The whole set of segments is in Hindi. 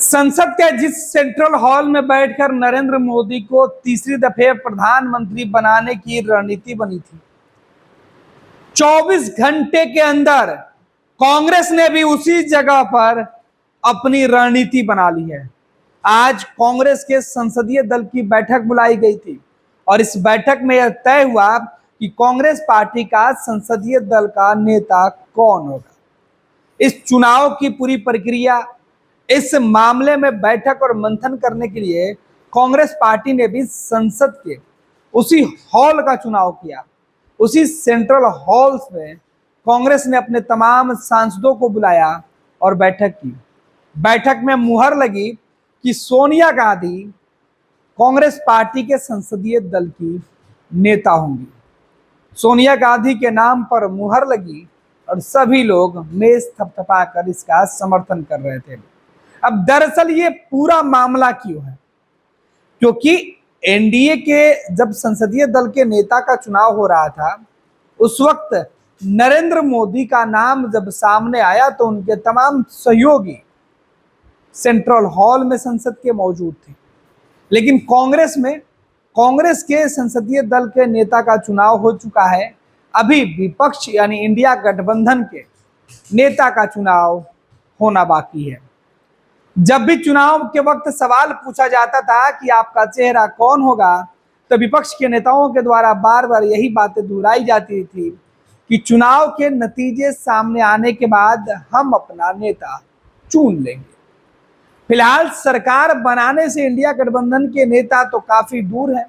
संसद के जिस सेंट्रल हॉल में बैठकर नरेंद्र मोदी को तीसरी दफे प्रधानमंत्री बनाने की रणनीति बनी थी, 24 घंटे के अंदर कांग्रेस ने भी उसी जगह पर अपनी रणनीति बना ली है। आज कांग्रेस के संसदीय दल की बैठक बुलाई गई थी और इस बैठक में यह तय हुआ कि कांग्रेस पार्टी का संसदीय दल का नेता कौन होगा। इस चुनाव की पूरी प्रक्रिया, इस मामले में बैठक और मंथन करने के लिए कांग्रेस पार्टी ने भी संसद के उसी हॉल का चुनाव किया। उसी सेंट्रल हॉल में कांग्रेस ने अपने तमाम सांसदों को बुलाया और बैठक की। बैठक में मुहर लगी कि सोनिया गांधी कांग्रेस पार्टी के संसदीय दल की नेता होंगी। सोनिया गांधी के नाम पर मुहर लगी और सभी लोग मेज थपथपाकर इसका समर्थन कर रहे थे। अब दरअसल ये पूरा मामला क्यों है? क्योंकि एनडीए के जब संसदीय दल के नेता का चुनाव हो रहा था, उस वक्त नरेंद्र मोदी का नाम जब सामने आया तो उनके तमाम सहयोगी सेंट्रल हॉल में संसद के मौजूद थे। लेकिन कांग्रेस के संसदीय दल के नेता का चुनाव हो चुका है। अभी विपक्ष यानी इंडिया गठबंधन के नेता का चुनाव होना बाकी है। जब भी चुनाव के वक्त सवाल पूछा जाता था कि आपका चेहरा कौन होगा, तो विपक्ष के नेताओं के द्वारा बार बार यही बातें दोहराई जाती थी कि चुनाव के नतीजे सामने आने के बाद हम अपना नेता चुन लेंगे। फिलहाल सरकार बनाने से इंडिया गठबंधन के नेता तो काफी दूर है,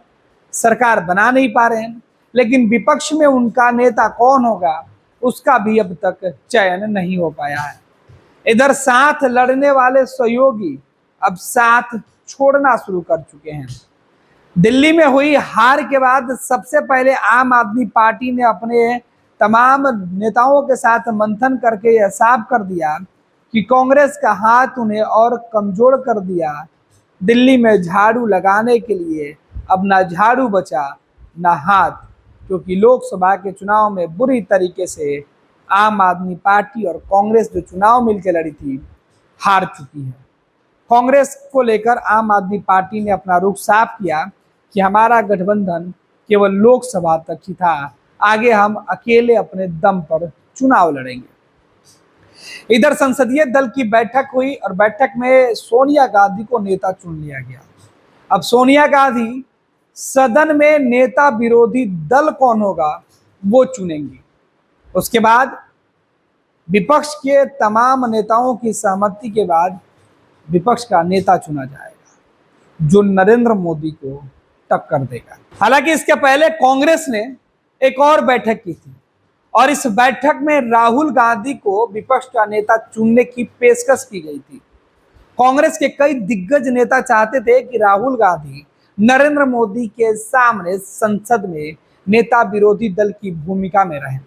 सरकार बना नहीं पा रहे हैं, लेकिन विपक्ष में उनका नेता कौन होगा उसका भी अब तक चयन नहीं हो पाया है। इधर साथ लड़ने वाले सहयोगी अब साथ छोड़ना शुरू कर चुके हैं। दिल्ली में हुई हार के बाद सबसे पहले आम आदमी पार्टी ने अपने तमाम नेताओं के साथ मंथन करके यह साफ कर दिया कि कांग्रेस का हाथ उन्हें और कमजोर कर दिया। दिल्ली में झाड़ू लगाने के लिए अब ना झाड़ू बचा ना हाथ, क्योंकि लोकसभा के चुनाव में बुरी तरीके से आम आदमी पार्टी और कांग्रेस जो चुनाव मिलकर लड़ी थी, हार चुकी है। कांग्रेस को लेकर आम आदमी पार्टी ने अपना रुख साफ किया कि हमारा गठबंधन केवल लोकसभा तक ही था, आगे हम अकेले अपने दम पर चुनाव लड़ेंगे। इधर संसदीय दल की बैठक हुई और बैठक में सोनिया गांधी को नेता चुन लिया गया। अब सोनिया गांधी सदन में नेता विरोधी दल कौन होगा वो चुनेंगी। उसके बाद विपक्ष के तमाम नेताओं की सहमति के बाद विपक्ष का नेता चुना जाएगा जो नरेंद्र मोदी को टक्कर देगा। हालांकि इसके पहले कांग्रेस ने एक और बैठक की थी और इस बैठक में राहुल गांधी को विपक्ष का नेता चुनने की पेशकश की गई थी। कांग्रेस के कई दिग्गज नेता चाहते थे कि राहुल गांधी नरेंद्र मोदी के सामने संसद में नेता विरोधी दल की भूमिका में रहें,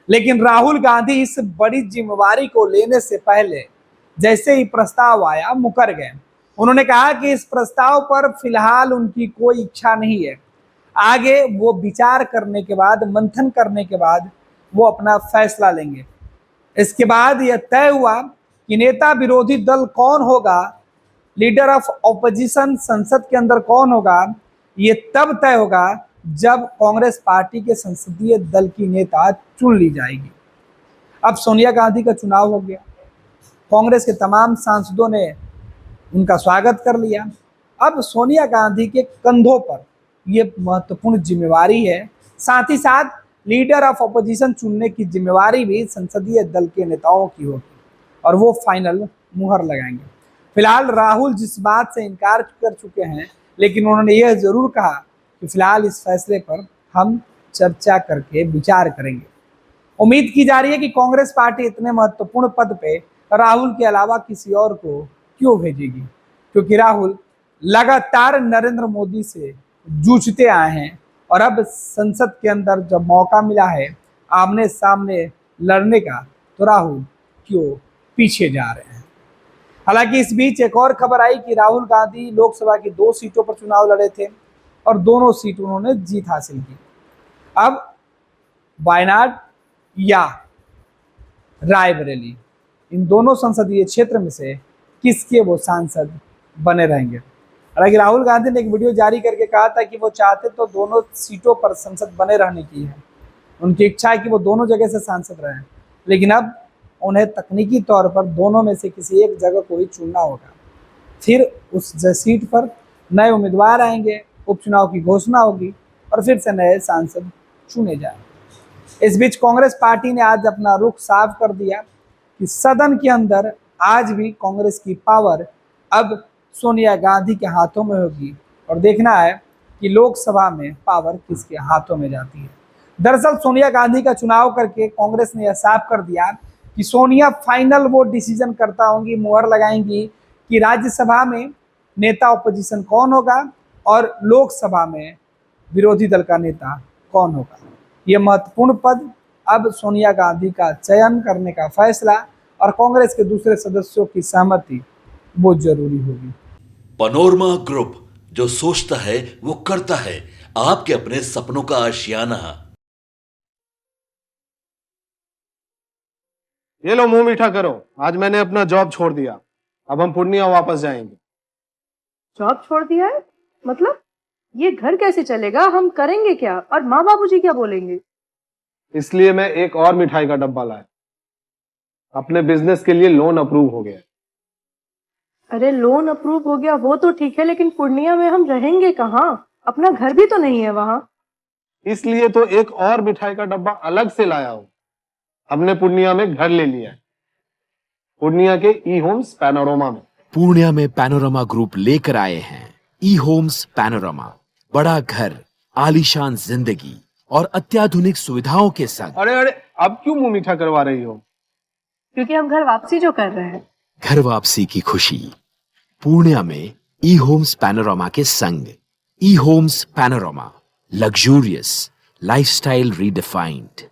लेकिन राहुल गांधी इस बड़ी जिम्मेवारी को लेने से पहले जैसे ही प्रस्ताव आया मुकर गए। उन्होंने कहा कि इस प्रस्ताव पर फिलहाल उनकी कोई इच्छा नहीं है, आगे वो विचार करने के बाद, मंथन करने के बाद वो अपना फैसला लेंगे। इसके बाद यह तय हुआ कि नेता विरोधी दल कौन होगा, लीडर ऑफ ऑपोजिशन संसद के अंदर कौन होगा, ये तब तय होगा जब कांग्रेस पार्टी के संसदीय दल की नेता चुन ली जाएगी। अब सोनिया गांधी का चुनाव हो गया, कांग्रेस के तमाम सांसदों ने उनका स्वागत कर लिया। अब सोनिया गांधी के कंधों पर यह महत्वपूर्ण जिम्मेवारी है, साथ ही साथ लीडर ऑफ ऑपोजिशन चुनने की जिम्मेवारी भी संसदीय दल के नेताओं की होगी और वो फाइनल मुहर लगाएंगे। फिलहाल राहुल जिस बात से इनकार कर चुके हैं, लेकिन उन्होंने यह जरूर कहा कि फिलहाल इस फैसले पर हम चर्चा करके विचार करेंगे। उम्मीद की जा रही है कि कांग्रेस पार्टी इतने महत्वपूर्ण पद पे राहुल के अलावा किसी और को क्यों भेजेगी, क्योंकि राहुल लगातार नरेंद्र मोदी से जूझते आए हैं और अब संसद के अंदर जब मौका मिला है आमने सामने लड़ने का, तो राहुल क्यों पीछे जा रहे हैं। हालांकि इस बीच एक और खबर आई कि राहुल गांधी लोकसभा की 2 सीटों पर चुनाव लड़े थे और दोनों सीट उन्होंने जीत हासिल की। अब वायनाड या रायबरेली, इन दोनों संसदीय क्षेत्र में से किसके वो सांसद बने रहेंगे। हालांकि राहुल गांधी ने एक वीडियो जारी करके कहा था कि वो चाहते तो दोनों सीटों पर संसद बने रहने की है, उनकी इच्छा है कि वो दोनों जगह से सांसद रहें, लेकिन अब उन्हें तकनीकी तौर पर दोनों में से किसी एक जगह को ही चुनना होगा। फिर उस सीट पर नए उम्मीदवार आएंगे, उपचुनाव की घोषणा होगी और फिर से नए सांसद चुने जाएंगे। इस बीच कांग्रेस पार्टी ने आज अपना रुख साफ कर दिया कि सदन के अंदर आज भी कांग्रेस की पावर अब सोनिया गांधी के हाथों में होगी और देखना है कि लोकसभा में पावर किसके हाथों में जाती है। दरअसल सोनिया गांधी का चुनाव करके कांग्रेस ने यह साफ कर दिया कि सोनिया फाइनल वो डिसीजन करता होंगी, मुहर लगाएंगी कि राज्यसभा में नेता ऑपोजिशन कौन होगा और लोकसभा में विरोधी दल का नेता कौन होगा। ये महत्वपूर्ण पद अब सोनिया गांधी का चयन करने का फैसला और कांग्रेस के दूसरे सदस्यों की सहमति वो जरूरी होगी। पनोरमा ग्रुप, जो सोचता है वो करता है। आपके अपने सपनों का आशियाना। ये लो मुंह मीठा करो, आज मैंने अपना जॉब छोड़ दिया, अब हम पूर्णिया वापस जाएंगे। जॉब छोड़ दिया है? मतलब ये घर कैसे चलेगा? हम करेंगे क्या? और माँ बाबूजी क्या बोलेंगे? इसलिए मैं एक और मिठाई का डब्बा लाया। अपने बिजनेस के लिए लोन अप्रूव हो गया। अरे लोन अप्रूव हो गया वो तो ठीक है, लेकिन पूर्णिया में हम रहेंगे कहाँ? अपना घर भी तो नहीं है वहां। इसलिए तो एक और मिठाई का डब्बा अलग से लाया हूं। हमने पूर्णिया में घर ले लिया है, पूर्णिया के ई होम्स पैनोरमा में। पूर्णिया में पैनोरमा ग्रुप लेकर आए हैं ई होम्स पैनोरमा। बड़ा घर, आलीशान जिंदगी और अत्याधुनिक सुविधाओं के संग। अरे अब क्यों मुंह मीठा करवा रही हो? क्योंकि हम घर वापसी जो कर रहे हैं। घर वापसी की खुशी पूर्णिया में ई होम्स पैनोरमा के संग। E Homes Panorama, luxurious lifestyle redefined.